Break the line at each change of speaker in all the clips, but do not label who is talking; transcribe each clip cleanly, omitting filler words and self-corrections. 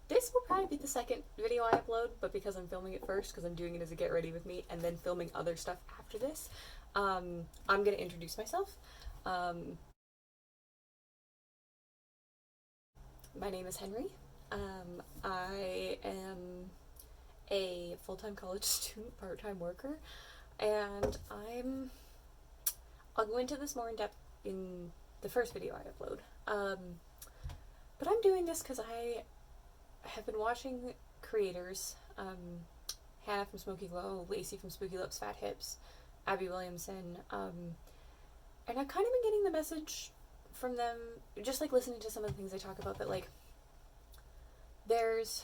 This will probably be the second video I upload, but because I'm filming it first, because I'm doing it as a get ready with me, and then filming other stuff after this, I'm gonna introduce myself. My name is Henry. I am a full-time college student, part-time worker, and I'll go into this more in depth in the first video I upload. But I'm doing this because I have been watching creators, Hannah from Smoky Glow, Lacey from Spooky Lips, Fat Hips, Abby Williamson, and I've kind of been getting the message from them, just like listening to some of the things they talk about, that like there's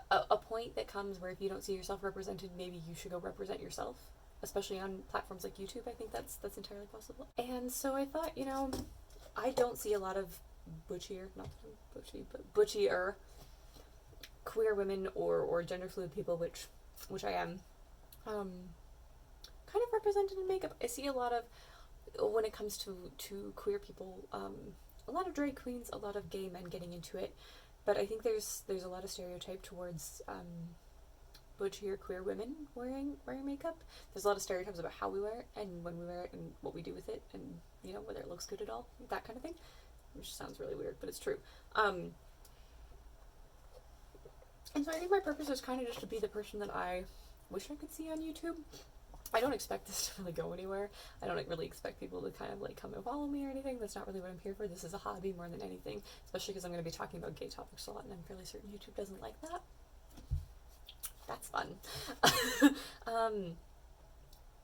a point that comes where if you don't see yourself represented, maybe you should go represent yourself, especially on platforms like YouTube. I think that's entirely possible. And so I thought, you know, I don't see a lot of butchier, not butchy, but butchier queer women or gender fluid people, which I am, kind of represented in makeup. I see a lot of, when it comes to queer people, a lot of drag queens, a lot of gay men getting into it, but I think there's a lot of stereotype towards butchier queer women wearing makeup. There's a lot of stereotypes about how we wear it and when we wear it and what we do with it, and you know, whether it looks good at all, that kind of thing, which sounds really weird, but it's true. And so I think my purpose is kind of just to be the person that I wish I could see on YouTube. I don't expect this to really go anywhere. I don't really expect people to kind of like come and follow me or anything. That's not really what I'm here for. This is a hobby more than anything, especially because I'm going to be talking about gay topics a lot, and I'm fairly certain YouTube doesn't like that. That's fun.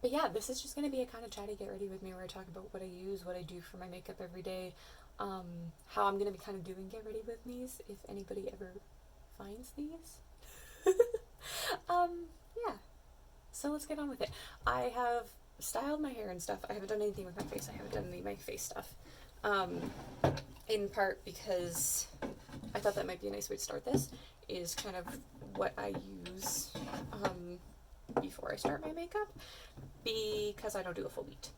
But yeah, this is just going to be a kind of chatty get ready with me, where I talk about what I use, what I do for my makeup every day, how I'm going to be kind of doing get ready with me's if anybody ever finds these. Yeah, so let's get on with it. I have styled my hair and stuff. I haven't done anything with my face. I haven't done any of my face stuff, in part because I thought that might be a nice way to start this, is kind of what I use before I start my makeup, because I don't do a full beat.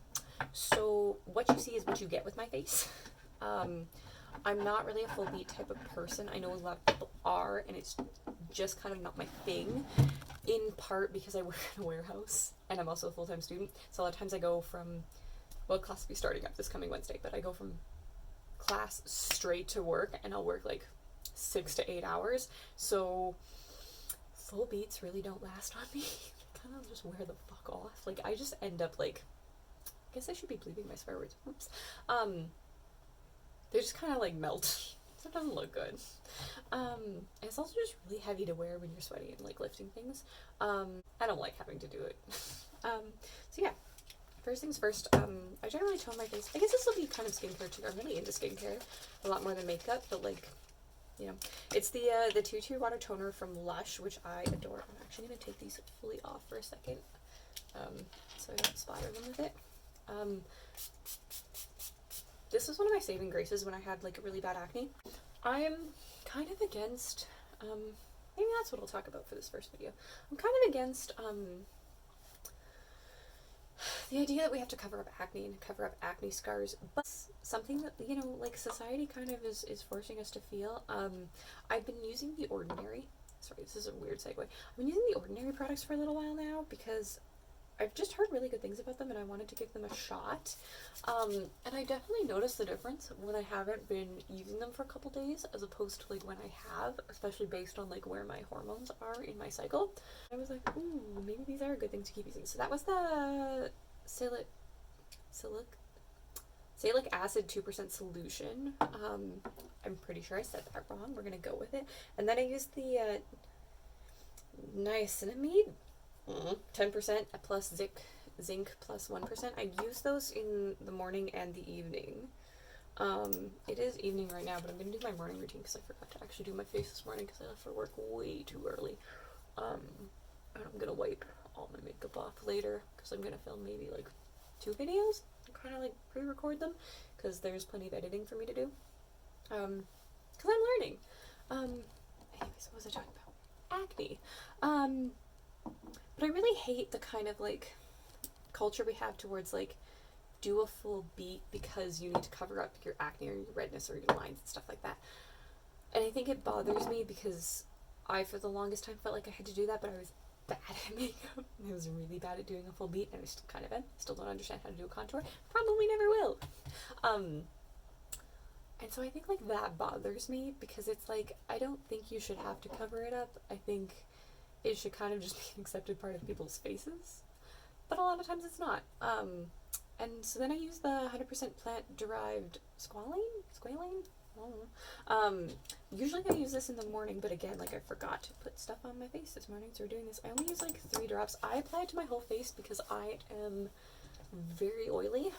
So what you see is what you get with my face. I'm not really a full beat type of person. I know a lot of people are, and it's just kind of not my thing, in part because I work in a warehouse and I'm also a full-time student. So a lot of times I go from, well, class will be starting up this coming Wednesday, but I go from class straight to work, and I'll work like 6 to 8 hours. So full beats really don't last on me. Kind of just wear the fuck off. Like, I just end up like, I guess I should be bleeping my swear words. Oops. They just kind of like melt. So it doesn't look good. And it's also just really heavy to wear when you're sweaty and like lifting things. I don't like having to do it. So yeah, first things first, I generally tone my face. I guess this will be kind of skincare too. I'm really into skincare a lot more than makeup, but like, you know, it's the 2-tier water toner from Lush, which I adore. I'm actually going to take these fully off for a second, so I don't splatter them with it. This was one of my saving graces when I had like really bad acne. I am kind of against, maybe that's what I'll talk about for this first video. I'm kind of against the idea that we have to cover up acne and cover up acne scars, but something that, you know, like society kind of is forcing us to feel. I've been using The Ordinary. Sorry, this is a weird segue. I've been using The Ordinary products for a little while now because I've just heard really good things about them and I wanted to give them a shot. And I definitely noticed the difference when I haven't been using them for a couple days as opposed to like when I have, especially based on like where my hormones are in my cycle. I was like, ooh, maybe these are a good thing to keep using. So that was the salicylic acid 2% solution. I'm pretty sure I said that wrong. We're gonna go with it. And then I used the niacinamide, 10% plus zinc plus 1%. I use those in the morning and the evening. It is evening right now, but I'm gonna do my morning routine because I forgot to actually do my face this morning because I left for work way too early. And I'm gonna wipe all my makeup off later because I'm gonna film maybe like 2 videos and kind of like pre-record them because there's plenty of editing for me to do. Because I'm learning. Anyways, what was I talking about? Acne. But I really hate the kind of like culture we have towards like do a full beat because you need to cover up your acne or your redness or your lines and stuff like that. And I think it bothers me because I, for the longest time, felt like I had to do that, but I was bad at makeup. I was really bad at doing a full beat, and I still kind of am. Still don't understand how to do a contour. Probably never will. And so I think, like, that bothers me because it's like, I don't think you should have to cover it up. I think it should kind of just be an accepted part of people's faces. But a lot of times it's not. And so then I use the 100% plant-derived squalane? Squalane? I don't know. Usually I use this in the morning, but again, like, I forgot to put stuff on my face this morning, so we're doing this. I only use like 3 drops. I apply it to my whole face because I am very oily,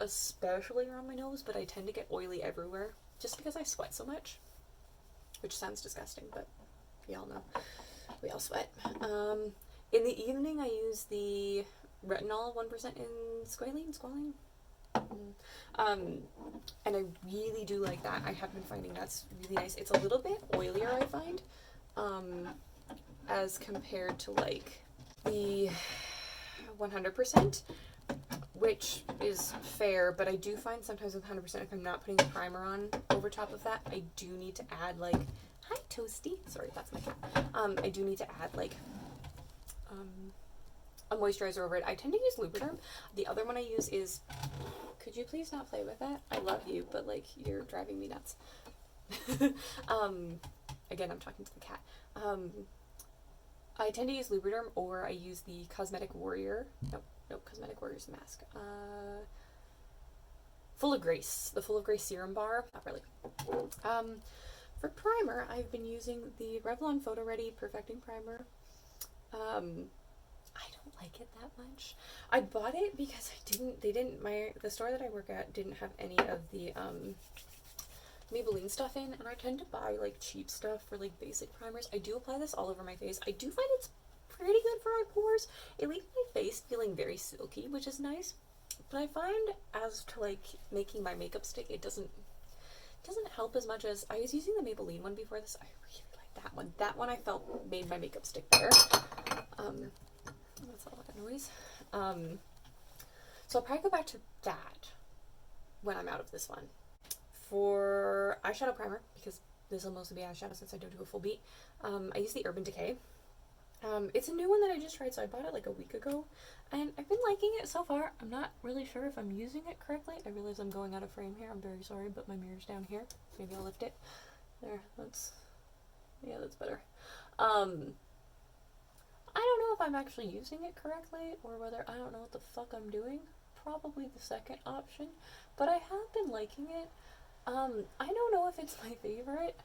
especially around my nose, but I tend to get oily everywhere just because I sweat so much, which sounds disgusting, but we all know. We all sweat. In the evening, I use the retinol 1% in squalane. And I really do like that. I have been finding that's really nice. It's a little bit oilier, I find, as compared to like the 100%, which is fair, but I do find sometimes with 100%, if I'm not putting a primer on over top of that, I do need to add like, hi Toasty, sorry, that's my cat. I do need to add like a moisturizer over it. I tend to use Lubriderm. The other one I use is, could you please not play with that? I love you, but like, you're driving me nuts. Again, I'm talking to the cat. I tend to use Lubriderm, or I use the Cosmetic Warrior. Nope, Cosmetic Warrior's the mask. Full of Grace. The Full of Grace Serum Bar. Not really. For primer, I've been using the Revlon Photo Ready Perfecting Primer. I don't like it that much. I bought it because the store that I work at didn't have any of the Maybelline stuff in, and I tend to buy like cheap stuff for like basic primers. I do apply this all over my face. I do find it's pretty good for my pores. It leaves my face feeling very silky, which is nice. But I find as to like making my makeup stick, it doesn't help as much as I was using the Maybelline one before this. I really like that one. That one I felt made my makeup stick better. That's a lot of noise. So I'll probably go back to that when I'm out of this one. For eyeshadow primer, because this will mostly be eyeshadow since I don't do a full beat, I use the Urban Decay. It's a new one that I just tried, so I bought it like a week ago, and I've been liking it so far. I'm not really sure if I'm using it correctly. I realize I'm going out of frame here. I'm very sorry, but my mirror's down here. Maybe I'll lift it. There, that's better. I don't know if I'm actually using it correctly, or whether I don't know what the fuck I'm doing. Probably the second option, but I have been liking it. I don't know if it's my favorite,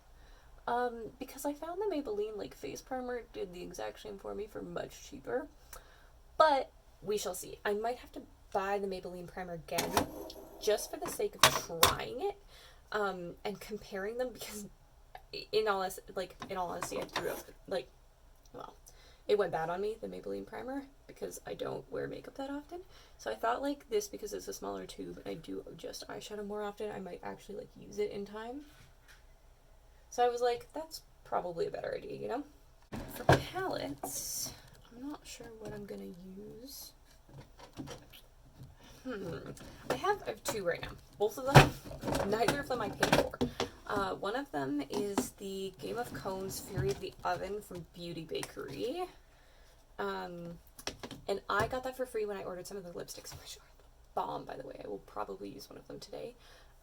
because I found the Maybelline like face primer did the exact same for me for much cheaper, but we shall see. I might have to buy the Maybelline primer again, just for the sake of trying it, and comparing them, because in all honesty, I threw up, like, well, it went bad on me, the Maybelline primer, because I don't wear makeup that often. So I thought like this, because it's a smaller tube and I do just eyeshadow more often, I might actually like use it in time. So I was like, that's probably a better idea, you know? For palettes, I'm not sure what I'm gonna use. I have 2 right now. Both of them, neither of them I paid for. One of them is the Game of Cones Fury of the Oven from Beauty Bakery. And I got that for free when I ordered some of the lipsticks, which are the bomb, by the way. I will probably use one of them today.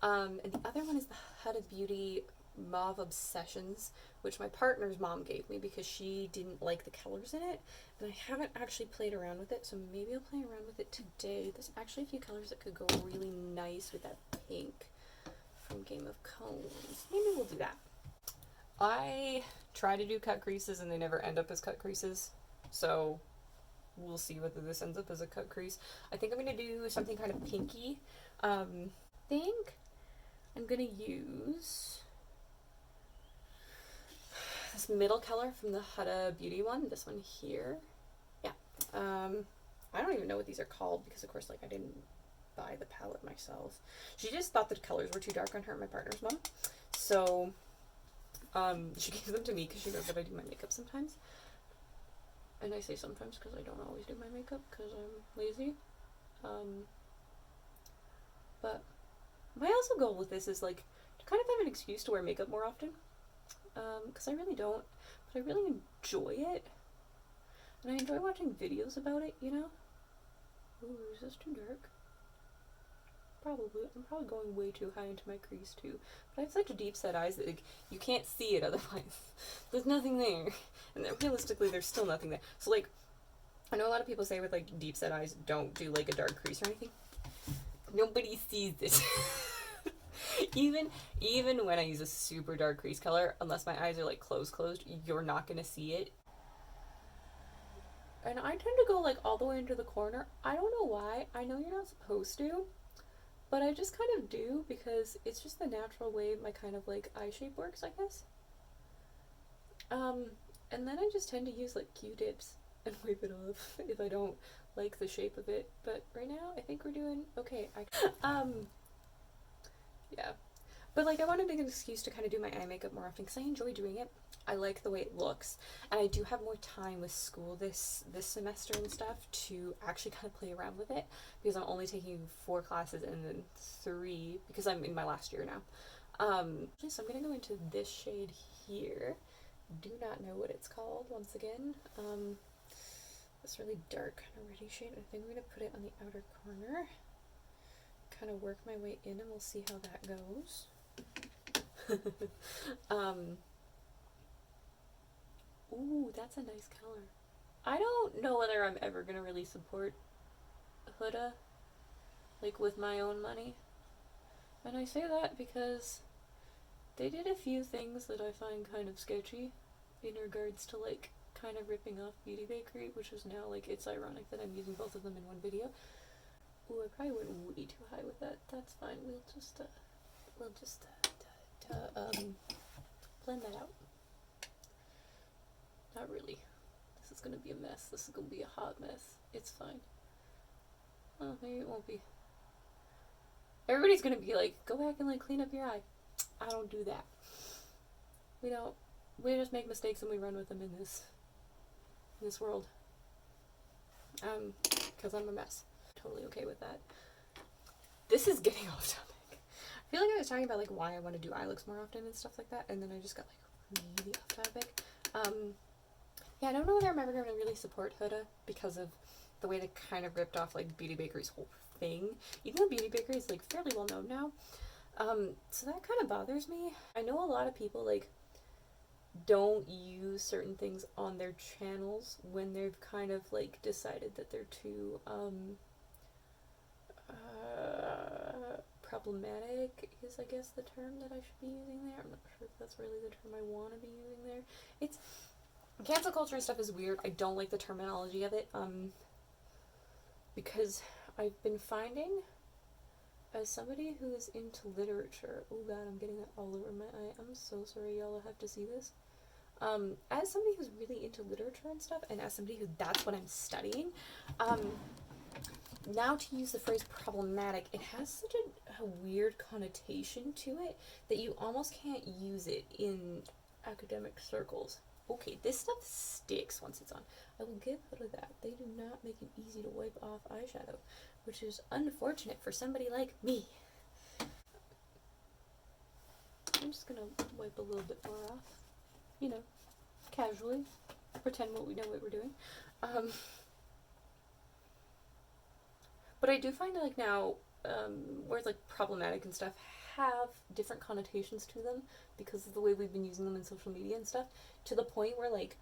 And the other one is the Huda Beauty Mauve Obsessions, which my partner's mom gave me because she didn't like the colors in it. And I haven't actually played around with it, so maybe I'll play around with it today. There's actually a few colors that could go really nice with that pink from Game of Cones. Maybe we'll do that. I try to do cut creases and they never end up as cut creases, so we'll see whether this ends up as a cut crease. I think I'm going to do something kind of pinky. I think I'm going to use this middle color from the Huda Beauty one, this one here. Yeah. I don't even know what these are called because, of course, like, I didn't buy the palette myself. She just thought the colors were too dark on her and my partner's mom. So, she gave them to me because she knows that I do my makeup sometimes. And I say sometimes because I don't always do my makeup because I'm lazy. But my also goal with this is, like, kind of have an excuse to wear makeup more often, because I really don't, but I really enjoy it, and I enjoy watching videos about it, you know? Ooh, is this too dark? Probably. I'm probably going way too high into my crease too. But I have such deep set eyes that like, you can't see it otherwise. There's nothing there. And then, realistically, there's still nothing there. So like, I know a lot of people say with like deep set eyes, don't do like a dark crease or anything. Nobody sees it. even when I use a super dark crease color, unless my eyes are like closed, you're not gonna see it. And I tend to go like all the way into the corner. I don't know why. I know you're not supposed to. But I just kind of do because it's just the natural way my kind of like eye shape works, I guess. And then I just tend to use like Q-tips and wipe it off if I don't like the shape of it. But right now, I think we're doing okay. Yeah. But like I want to make an excuse to kind of do my eye makeup more often because I enjoy doing it. I like the way it looks, and I do have more time with school this semester and stuff to actually kind of play around with it because I'm only taking 4 classes and then 3 because I'm in my last year now. So I'm gonna go into this shade here. Do not know what it's called once again. This really dark kind of reddy shade. I think I'm gonna put it on the outer corner. Kind of work my way in, and we'll see how that goes. Ooh, that's a nice color. I don't know whether I'm ever gonna really support Huda, like with my own money. And I say that because they did a few things that I find kind of sketchy in regards to like kind of ripping off Beauty Bakery, which is now like, it's ironic that I'm using both of them in one video. Ooh, I probably went way too high with that. That's fine. We'll just blend that out. Not really. This is gonna be a mess. This is gonna be a hot mess. It's fine. Oh, maybe it won't be. Everybody's gonna be like, go back and like clean up your eye. I don't do that. We don't. We just make mistakes and we run with them in this world. Because I'm a mess. Totally okay with that. This is getting off topic. I feel like I was talking about like why I want to do eye looks more often and stuff like that, and then I just got like really off topic. Yeah, I don't know whether I'm ever going to really support Huda because of the way they kind of ripped off like Beauty Bakery's whole thing. Even though Beauty Bakery is like fairly well known now. So that kind of bothers me. I know a lot of people like don't use certain things on their channels when they've kind of like decided that they're too problematic is I guess the term that I should be using there. I'm not sure if that's really the term I want to be using there. It's cancel culture and stuff is weird. I don't like the terminology of it because I've been finding as somebody who is into literature, oh god, I'm getting that all over my eye. I'm so sorry y'all have to see this. As somebody who's really into literature and stuff, and as somebody who that's what I'm studying, now to use the phrase problematic, it has such a weird connotation to it that you almost can't use it in academic circles. Okay, this stuff sticks once it's on. I will give her that. They do not make it easy to wipe off eyeshadow, which is unfortunate for somebody like me. I'm just gonna wipe a little bit more off, you know, casually, pretend we know what we're doing. But I do find that like now, words like problematic and stuff have different connotations to them because of the way we've been using them in social media and stuff, to the point where like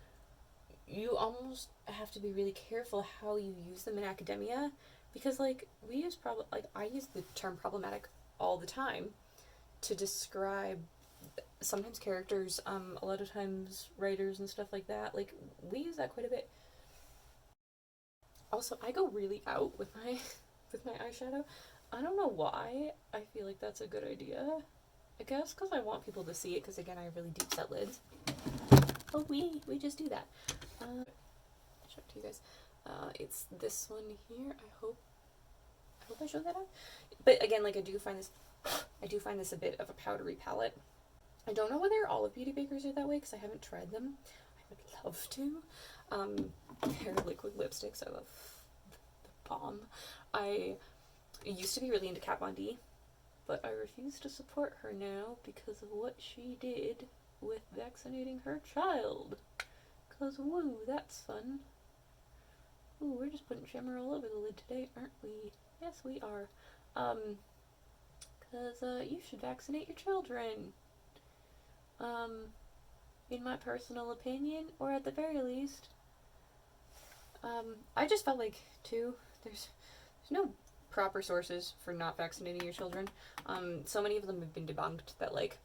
you almost have to be really careful how you use them in academia, because like we use I use the term problematic all the time to describe sometimes characters, a lot of times writers and stuff like that. Like we use that quite a bit. Also, I go really out with my eyeshadow. I don't know why I feel like that's a good idea. I guess because I want people to see it, because again I have really deep set lids. Oh, we just do that. I'll show it to you guys. It's this one here. I hope I showed that out. But again, like I do find this a bit of a powdery palette. I don't know whether all of Beauty Bakers are that way because I haven't tried them. I would love to. Hair liquid lipsticks, I love the bomb. I used to be really into Kat Von D, but I refuse to support her now because of what she did with vaccinating her child. Cause woo, that's fun. Ooh, we're just putting shimmer all over the lid today, aren't we? Yes, we are. Cause you should vaccinate your children. In my personal opinion, or at the very least, I just felt like, too, there's no proper sources for not vaccinating your children. So many of them have been debunked that, like,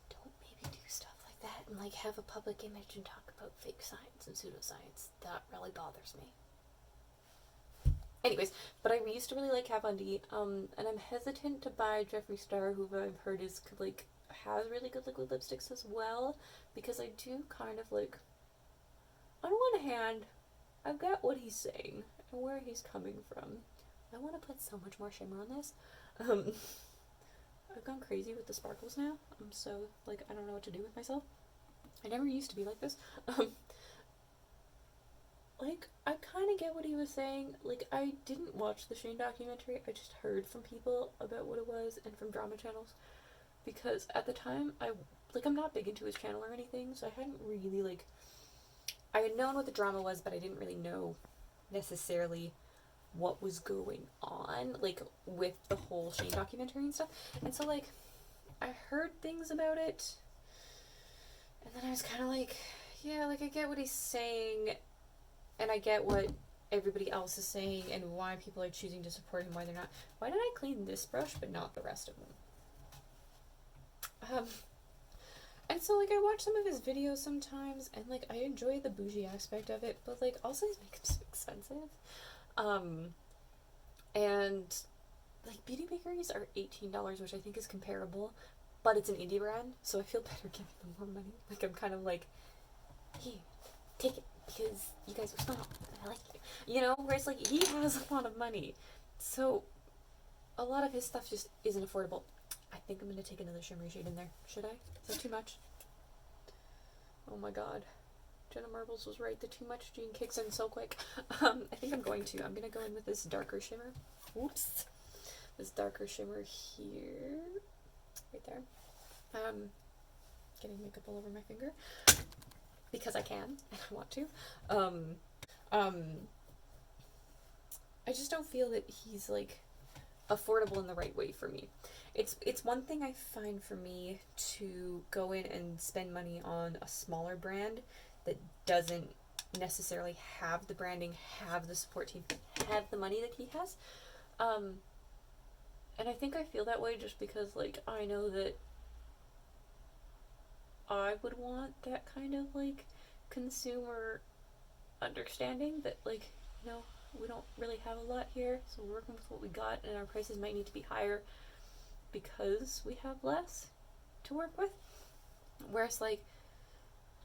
don't maybe do stuff like that and, like, have a public image and talk about fake science and pseudoscience. That really bothers me. Anyways, but I used to really like Kat Von D, and I'm hesitant to buy Jeffree Star, who I've heard is, like, has really good liquid lipsticks as well, because I do kind of, like, on one hand, I've got what he's saying and where he's coming from. I want to put so much more shimmer on this. I've gone crazy with the sparkles now. I'm so, like, I don't know what to do with myself. I never used to be like this. Like, I kind of get what he was saying. Like, I didn't watch the Shane documentary. I just heard from people about what it was and from drama channels. Because at the time, I'm not big into his channel or anything, so I hadn't really, like, I had known what the drama was, but I didn't really know necessarily what was going on, like, with the whole Shane documentary and stuff. And so, like, I heard things about it, and then I was kind of like, yeah, like, I get what he's saying, and I get what everybody else is saying, and why people are choosing to support him, why they're not. Why did I clean this brush, but not the rest of them? And so, like, I watch some of his videos sometimes, and, like, I enjoy the bougie aspect of it, but, like, also his makeup's so expensive. And, like, beauty bakeries are $18, which I think is comparable, but it's an indie brand, so I feel better giving them more money. Like, I'm kind of like, here, take it, because you guys are small, and I like you. You know, whereas, like, he has a lot of money, so a lot of his stuff just isn't affordable. I think I'm going to take another shimmery shade in there. Should I? Is that too much? Oh my god. Jenna Marbles was right. The too much gene kicks in so quick. I think I'm going to go in with this darker shimmer. Whoops. This darker shimmer here. Right there. Getting makeup all over my finger. Because I can, and I want to. I just don't feel that he's, like, affordable in the right way for me. It's one thing I find for me to go in and spend money on a smaller brand that doesn't necessarily have the branding, have the support team, have the money that he has. And I think I feel that way just because, like, I know that I would want that kind of, like, consumer understanding that, like, you know, we don't really have a lot here, so we're working with what we got, and our prices might need to be higher because we have less to work with. Whereas, like,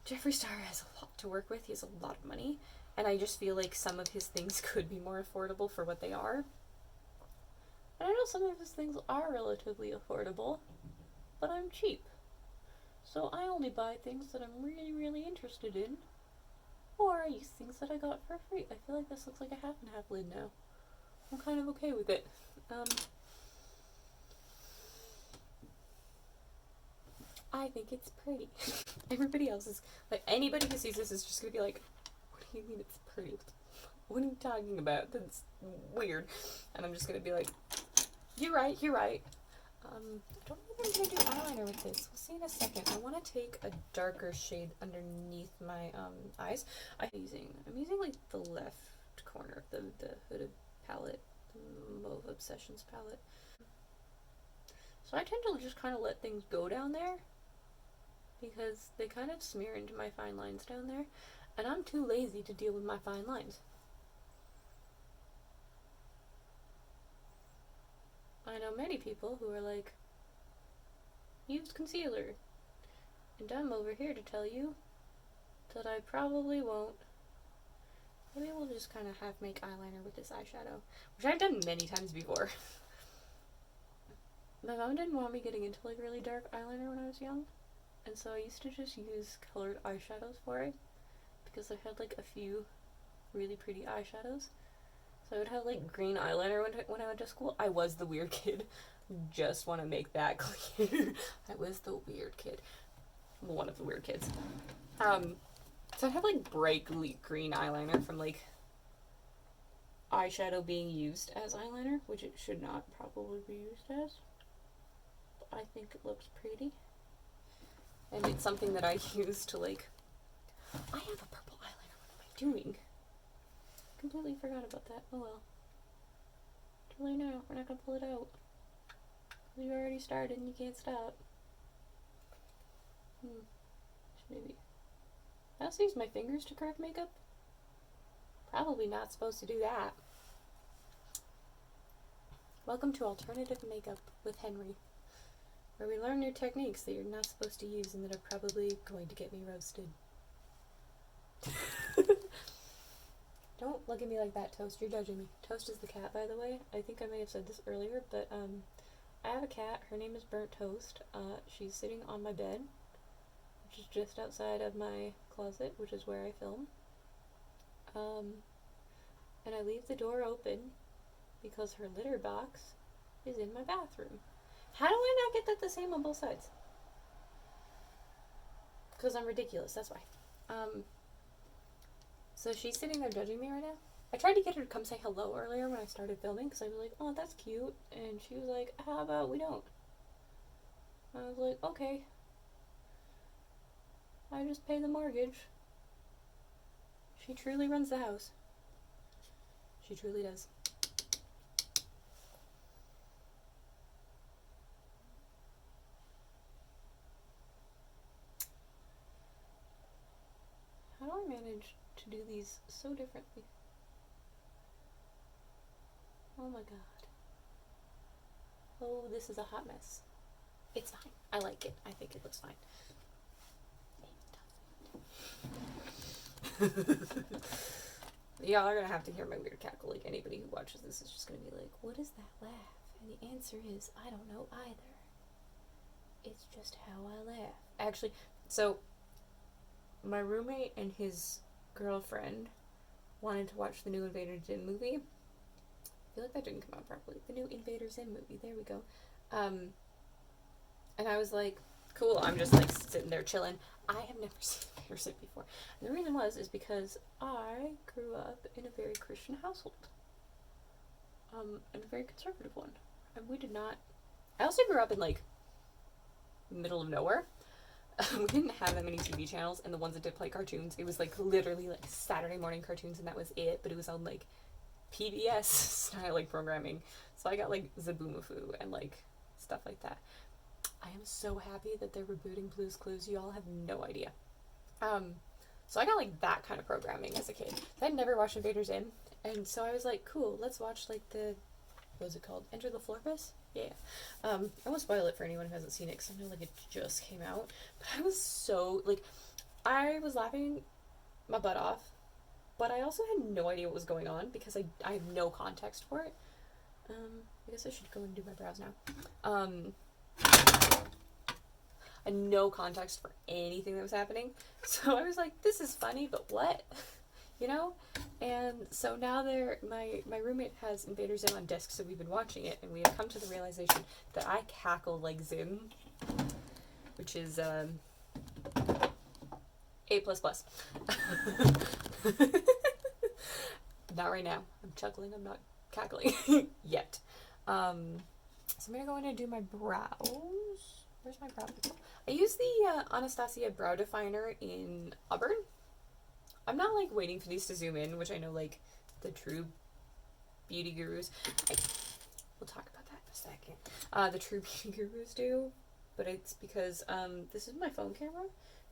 Jeffree Star has a lot to work with. He has a lot of money, and I just feel like some of his things could be more affordable for what they are. And I know some of his things are relatively affordable, but I'm cheap. So I only buy things that I'm really, really interested in, or I use things that I got for free. I feel like this looks like a half and half lid now. I'm kind of okay with it. I think it's pretty. Everybody else is, like, anybody who sees this is just gonna be like, what do you mean it's pretty? What are you talking about? That's weird. And I'm just gonna be like, you're right, you're right. I don't know if I'm gonna do eyeliner with this. We'll see in a second. I want to take a darker shade underneath my eyes. I'm using like the left corner of the hooded palette, the Mauve Obsessions palette. So I tend to just kind of let things go down there because they kind of smear into my fine lines down there, and I'm too lazy to deal with my fine lines. I know many people who are like, use concealer, and I'm over here to tell you that I probably won't. Maybe we'll just kind of half make eyeliner with this eyeshadow, which I've done many times before. My mom didn't want me getting into, like, really dark eyeliner when I was young, and so I used to just use colored eyeshadows for it, because I had, like, a few really pretty eyeshadows. So I would have like green eyeliner when I went to school. I was the weird kid. Just want to make that clear. I was the weird kid. One of the weird kids. So I have like bright green eyeliner from like eyeshadow being used as eyeliner, which it should not probably be used as. But I think it looks pretty. And it's something that I use to like, I have a purple eyeliner, what am I doing? Completely forgot about that, oh well. Too late now, we're not gonna pull it out. You already started and you can't stop. Maybe. I also use my fingers to correct makeup. Probably not supposed to do that. Welcome to Alternative Makeup with Henry, where we learn new techniques that you're not supposed to use and that are probably going to get me roasted. Don't look at me like that, Toast. You're judging me. Toast is the cat, by the way. I think I may have said this earlier, but I have a cat. Her name is Burnt Toast. She's sitting on my bed, which is just outside of my closet, which is where I film. And I leave the door open because her litter box is in my bathroom. How do I not get that the same on both sides? Because I'm ridiculous, that's why. So she's sitting there judging me right now. I tried to get her to come say hello earlier when I started filming because I was like, oh, that's cute. And she was like, how about we don't? I was like, okay. I just pay the mortgage. She truly runs the house. She truly does. How do I manage to do these so differently? Oh my god. Oh, this is a hot mess. It's fine. I like it. I think it looks fine. Y'all are gonna have to hear my weird cackle. Like, anybody who watches this is just gonna be like, what is that laugh? And the answer is, I don't know either. It's just how I laugh. Actually, so my roommate and his girlfriend wanted to watch the new Invader Zim movie. I feel like that didn't come out properly. The new Invader Zim movie. There we go. And I was like, cool. I'm just like sitting there chilling. I have never seen Invader Zim before. And the reason is because I grew up in a very Christian household. And a very conservative one. And we did not. I also grew up in like middle of nowhere. We didn't have that many TV channels, and the ones that did play cartoons, it was like literally like Saturday morning cartoons, and that was it. But it was on like PBS style like programming, so I got like Zaboomafoo and like stuff like that. I am so happy that they're rebooting Blue's Clues. You all have no idea. So I got like that kind of programming as a kid. I'd never watched Invader Zim, and so I was like, cool, let's watch like the, what was it called? Enter the Florpus? Yeah. I won't spoil it for anyone who hasn't seen it because I know like it just came out. But I was so like, I was laughing my butt off, but I also had no idea what was going on because I have no context for it. I guess I should go and do my brows now. I had no context for anything that was happening, so I was like, this is funny, but what? You know? And so now my roommate has Invader Zim on disc, so we've been watching it, and we have come to the realization that I cackle like Zim, which is A++. Not right now. I'm chuckling, I'm not cackling yet. So I'm gonna go in and do my brows. Where's my brow pencil? I use the Anastasia Brow Definer in Auburn. I'm not like waiting for these to zoom in, which I know like the true beauty gurus. We'll talk about that in a second. The true beauty gurus do, but it's because this is my phone camera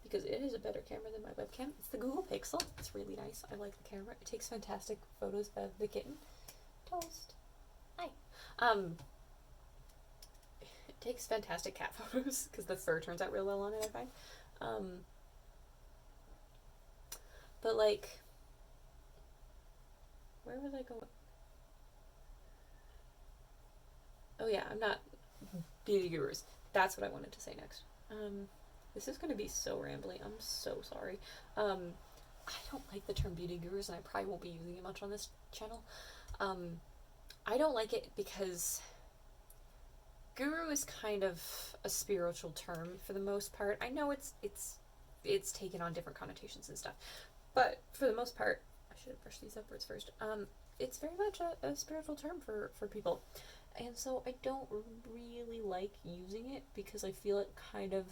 because it is a better camera than my webcam. It's the Google Pixel. It's really nice. I like the camera. It takes fantastic photos of the kitten. Toast. Hi. It takes fantastic cat photos because the fur turns out real well on it, I find. But like, where was I going? Oh yeah, I'm not beauty gurus. That's what I wanted to say next. This is going to be so rambly. I'm so sorry. I don't like the term beauty gurus, and I probably won't be using it much on this channel. I don't like it because guru is kind of a spiritual term for the most part. I know it's taken on different connotations and stuff, but for the most part, I should have brushed these upwards first. It's very much a spiritual term for people, and so I don't really like using it because I feel it kind of,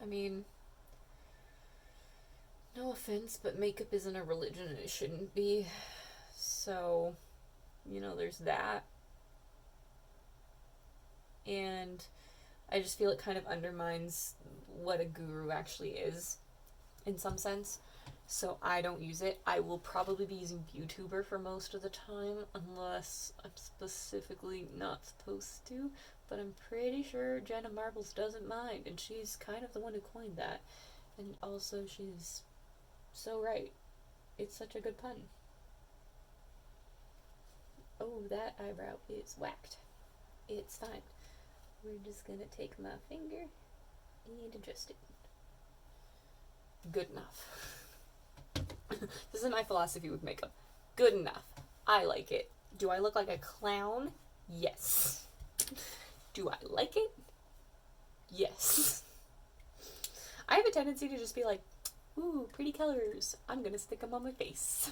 I mean, no offense, but makeup isn't a religion and it shouldn't be. So, you know, there's that. And I just feel it kind of undermines what a guru actually is in some sense. So I don't use it. I will probably be using YouTuber for most of the time unless I'm specifically not supposed to. But I'm pretty sure Jenna Marbles doesn't mind, and she's kind of the one who coined that. And also she's so right. It's such a good pun. Oh, that eyebrow is whacked. It's fine. We're just gonna take my finger and adjust it. Good enough. This is my philosophy with makeup. Good enough. I like it. Do I look like a clown? Yes. Do I like it? Yes. I have a tendency to just be like, ooh, pretty colors. I'm gonna stick them on my face.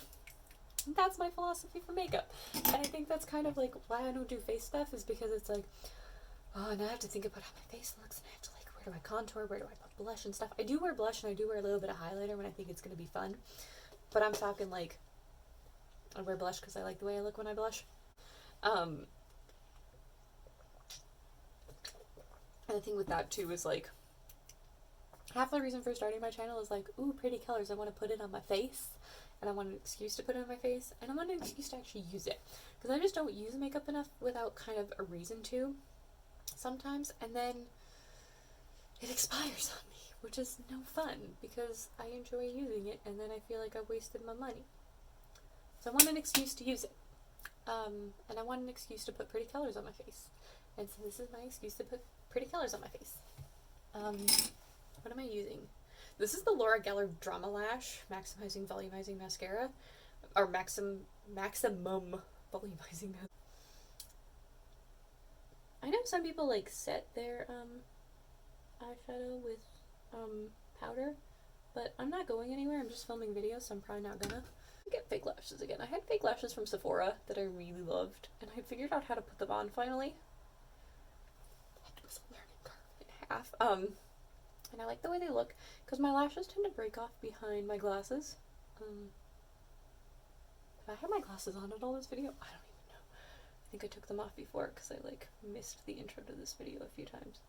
That's my philosophy for makeup. And I think that's kind of like why I don't do face stuff, is because it's like, oh, and I have to think about how my face looks, and I have to like, where do I contour, where do I put blush and stuff. I do wear blush, and I do wear a little bit of highlighter when I think it's going to be fun. But I'm talking like, I wear blush because I like the way I look when I blush. And the thing with that too is like, half the reason for starting my channel is like, ooh, pretty colors, I want to put it on my face. And I want an excuse to put it on my face, and I want an excuse to actually use it. Because I just don't use makeup enough without kind of a reason to sometimes, and then it expires on me, which is no fun because I enjoy using it, and then I feel like I wasted my money. So I want an excuse to use it. And I want an excuse to put pretty colors on my face. And so this is my excuse to put pretty colors on my face. What am I using? This is the Laura Geller Drama Lash Maximizing Volumizing Mascara. Or Maximum Volumizing Mascara. I know some people like set their eyeshadow with powder, but I'm not going anywhere. I'm just filming videos, so I'm probably not gonna get fake lashes again. I had fake lashes from Sephora that I really loved, and I had figured out how to put them on finally. It was a learning curve and a half. And I like the way they look because my lashes tend to break off behind my glasses. Have I had my glasses on at all this video? I don't even know. I think I took them off before because I like missed the intro to this video a few times.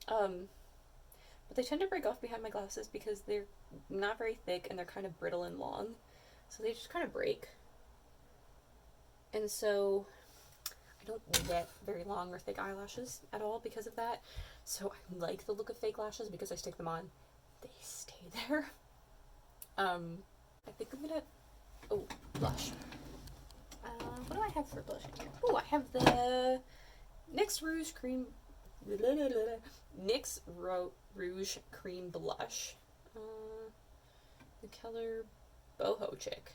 But they tend to break off behind my glasses because they're not very thick and they're kind of brittle and long. So they just kind of break. And so I don't get very long or thick eyelashes at all because of that. So I like the look of fake lashes because I stick them on. They stay there. I think I'm gonna... Oh, blush. What do I have for blush in here? Oh, I have the NYX Rouge Cream... NYX Rouge Cream Blush. The color Boho Chick.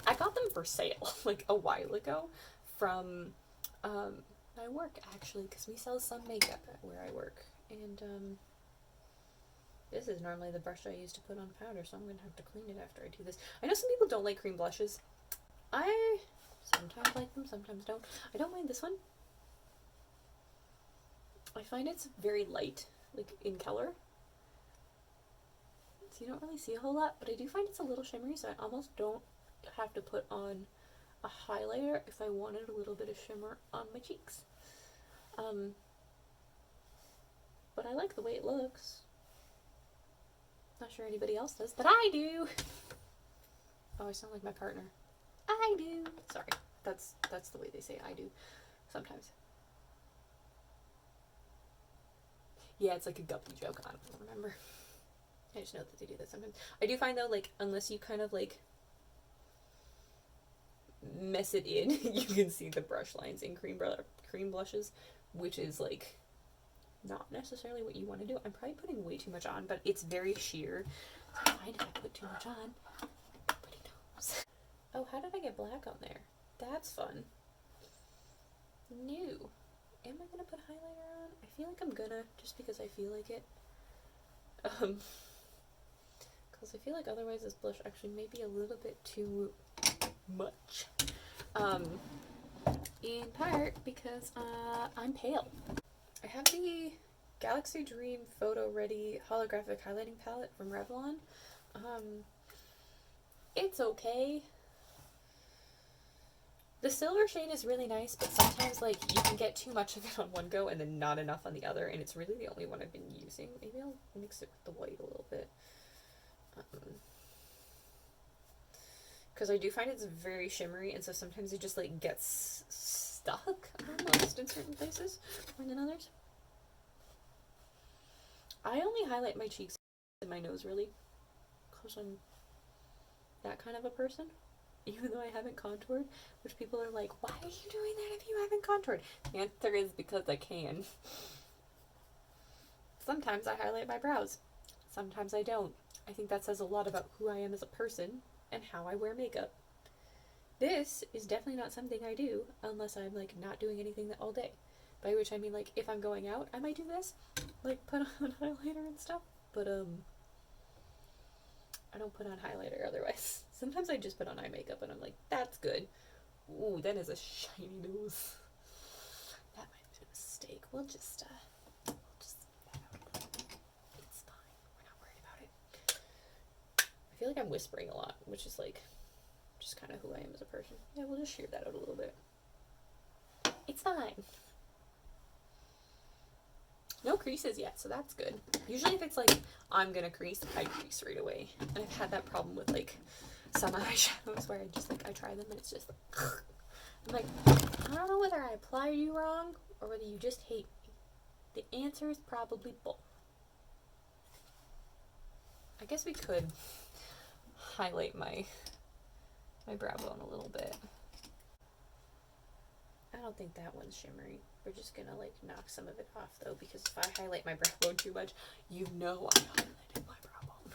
I got them for sale like a while ago from my work, actually, because we sell some makeup at where I work. And this is normally the brush I use to put on powder, so I'm going to have to clean it after I do this. I know some people don't like cream blushes. I sometimes like them, sometimes don't. I don't mind this one. I find it's very light, like in color. So you don't really see a whole lot, but I do find it's a little shimmery, so I almost don't have to put on a highlighter if I wanted a little bit of shimmer on my cheeks. But I like the way it looks. Not sure anybody else does, but I do. Oh, I sound like my partner. I do. Sorry, that's the way they say I do sometimes. Yeah, it's like a guppy joke. I don't remember. I just know that they do that sometimes. I do find though, like, unless you kind of like mess it in, you can see the brush lines in cream blushes, which is like not necessarily what you want to do. I'm probably putting way too much on, but it's very sheer. So I find if I put too much on, nobody knows. Oh, how did I get black on there? That's fun. New. Am I gonna put highlighter on? I feel like I'm gonna, just because I feel like it. Because I feel like otherwise this blush actually may be a little bit too much. In part because I'm pale. I have the Galaxy Dream Photo Ready Holographic Highlighting Palette from Revlon. It's okay. The silver shade is really nice, but sometimes like you can get too much of it on one go and then not enough on the other, and it's really the only one I've been using. Maybe I'll mix it with the white a little bit. Because I do find it's very shimmery, and so sometimes it just like gets stuck almost in certain places more than others. I only highlight my cheeks and my nose really because I'm that kind of a person, even though I haven't contoured, which people are like, why are you doing that if you haven't contoured? The answer is because I can. Sometimes I highlight my brows, sometimes I don't. I think that says a lot about who I am as a person and how I wear makeup. This is definitely not something I do unless I'm like not doing anything all day. By which I mean like if I'm going out, I might do this, like put on highlighter and stuff, but I don't put on highlighter otherwise. Sometimes I just put on eye makeup and I'm like, that's good. Ooh, that is a shiny nose. That might have been a mistake. We'll just it's fine. We're not worried about it. I feel like I'm whispering a lot, which is like just kind of who I am as a person. Yeah, we'll just shear that out a little bit. It's fine. No creases yet, so that's good. Usually if it's like, I'm gonna crease, I crease right away. And I've had that problem with like some eyeshadows where I just like, I try them and it's just like, I'm like, I don't know whether I applied you wrong or whether you just hate me. The answer is probably both. I guess we could highlight my brow bone a little bit. I don't think that one's shimmery. We're just gonna like knock some of it off though, because if I highlight my brow bone too much, you know I highlighted my brow bone.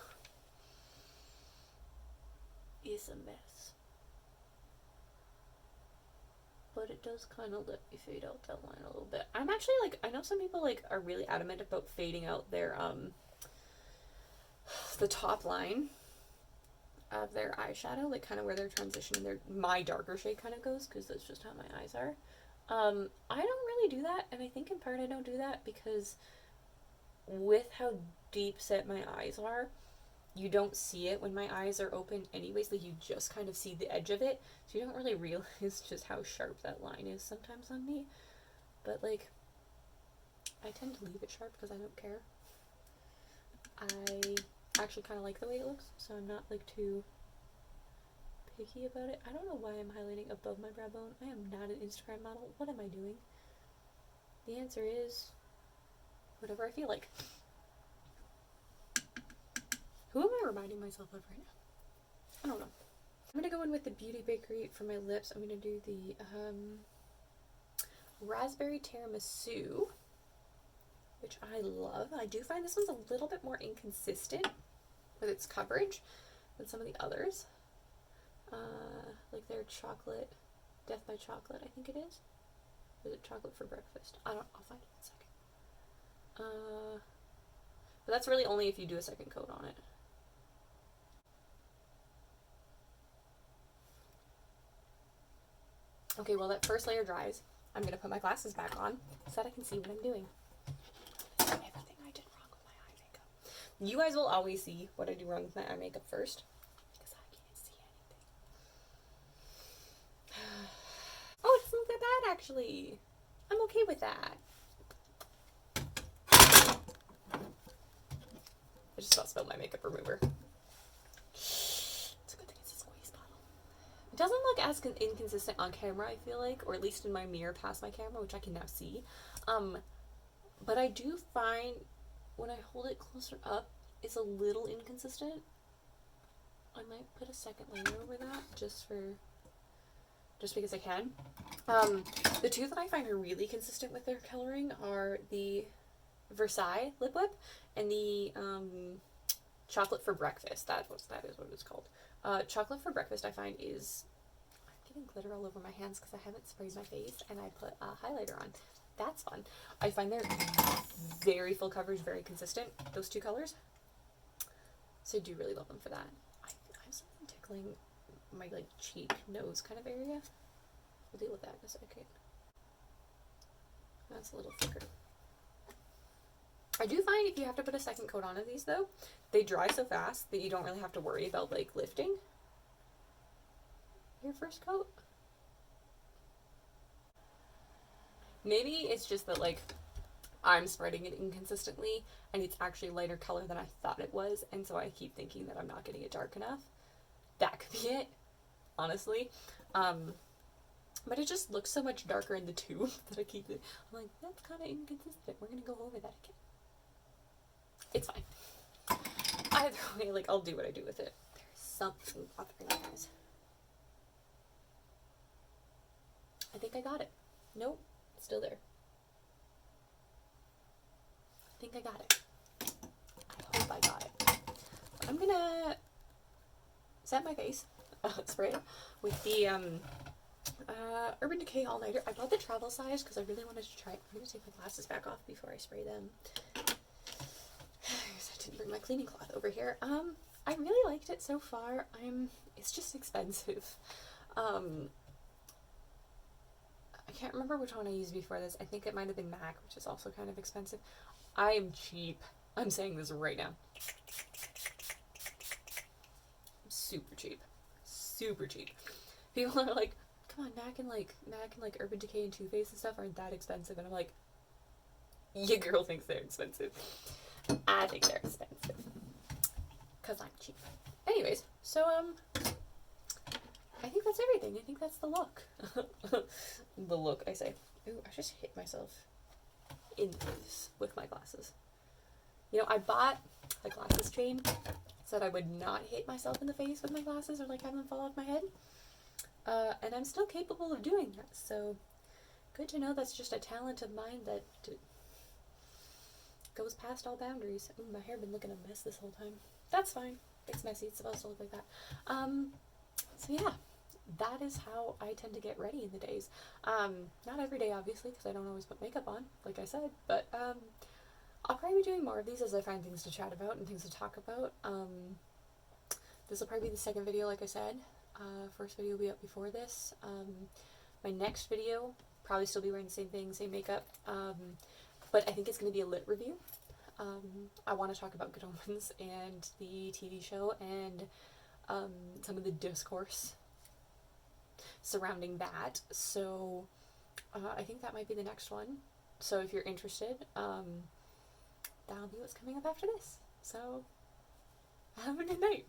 It's a mess. But it does kind of let me fade out that line a little bit. I'm actually like, I know some people like are really adamant about fading out their the top line of their eyeshadow, like kind of where their transition and my darker shade kind of goes, because that's just how my eyes are. I don't really do that, and I think in part I don't do that because with how deep set my eyes are, you don't see it when my eyes are open anyways, like you just kind of see the edge of it, so you don't really realize just how sharp that line is sometimes on me. But like, I tend to leave it sharp because I don't care. I actually kind of like the way it looks, so I'm not like too picky about it. I don't know why I'm highlighting above my brow bone. I am not an Instagram model. What am I doing? The answer is whatever I feel like. Who am I reminding myself of right now? I don't know. I'm gonna go in with the Beauty Bakery for my lips. I'm gonna do the Raspberry Tiramisu, which I love. I do find this one's a little bit more inconsistent with its coverage than some of the others. Like their chocolate, Death by Chocolate, I think it is. Or is it Chocolate for Breakfast? I'll find it in a second. But that's really only if you do a second coat on it. Okay, well that first layer dries. I'm gonna put my glasses back on so that I can see what I'm doing. Everything I did wrong with my eye makeup. You guys will always see what I do wrong with my eye makeup first, because I can't see anything. Oh, it doesn't look that bad actually. I'm okay with that. I just about spilled my makeup remover. It's a good thing it's a squeeze bottle. It doesn't look as inconsistent on camera, I feel like, or at least in my mirror past my camera, which I can now see. But I do find when I hold it closer up, it's a little inconsistent. I might put a second layer over that just because I can. The two that I find are really consistent with their coloring are the Versailles Lip Whip and the Chocolate for Breakfast. That is what it's called. Chocolate for breakfast I find is, I'm getting glitter all over my hands because I haven't sprayed my face and I put a highlighter on. That's fun. I find they're very full coverage, very consistent, those two colors. So I do really love them for that. I have something tickling my like cheek, nose kind of area. We'll deal with that in a second. That's a little thicker. I do find if you have to put a second coat on of these though, they dry so fast that you don't really have to worry about like lifting your first coat. Maybe it's just that like I'm spreading it inconsistently and it's actually a lighter color than I thought it was, and so I keep thinking that I'm not getting it dark enough. That could be it, honestly. But it just looks so much darker in the tube that I keep it. I'm like, that's kind of inconsistent. We're gonna go over that again. It's fine. Either way, like, I'll do what I do with it. There's something bothering my eyes. I think I got it. Nope, it's still there. I think I got it. I hope I got it. I'm gonna set my face, spray it with the Urban Decay All Nighter. I bought the travel size because I really wanted to try it. I'm gonna take my glasses back off before I spray them. I didn't bring my cleaning cloth over here. I really liked it so far. It's just expensive. I can't remember which one I used before this. I think it might have been MAC, which is also kind of expensive. I am cheap. I'm saying this right now. Super cheap. Super cheap. People are like, come on, MAC and like Urban Decay and Too Faced and stuff aren't that expensive, and I'm like, your girl thinks they're expensive. I think they're expensive. Cause I'm cheap. Anyways, so I think that's everything. I think that's the look. The look, I say. Ooh, I just hit myself in the face with my glasses. You know, I bought a glasses chain so that I would not hit myself in the face with my glasses or like have them fall off my head. And I'm still capable of doing that, so good to know that's just a talent of mine that goes past all boundaries. Ooh, my hair been looking a mess this whole time. That's fine. It's messy. It's supposed to look like that. So yeah, that is how I tend to get ready in the days. Not every day, obviously, because I don't always put makeup on, like I said, but I'll probably be doing more of these as I find things to chat about and things to talk about. This will probably be the second video, like I said. First video will be up before this. My next video, probably still be wearing the same thing, same makeup, but I think it's going to be a lit review. I want to talk about Good Omens and the TV show and some of the discourse surrounding that, so I think that might be the next one. So if you're interested, that'll be what's coming up after this. So have a good night.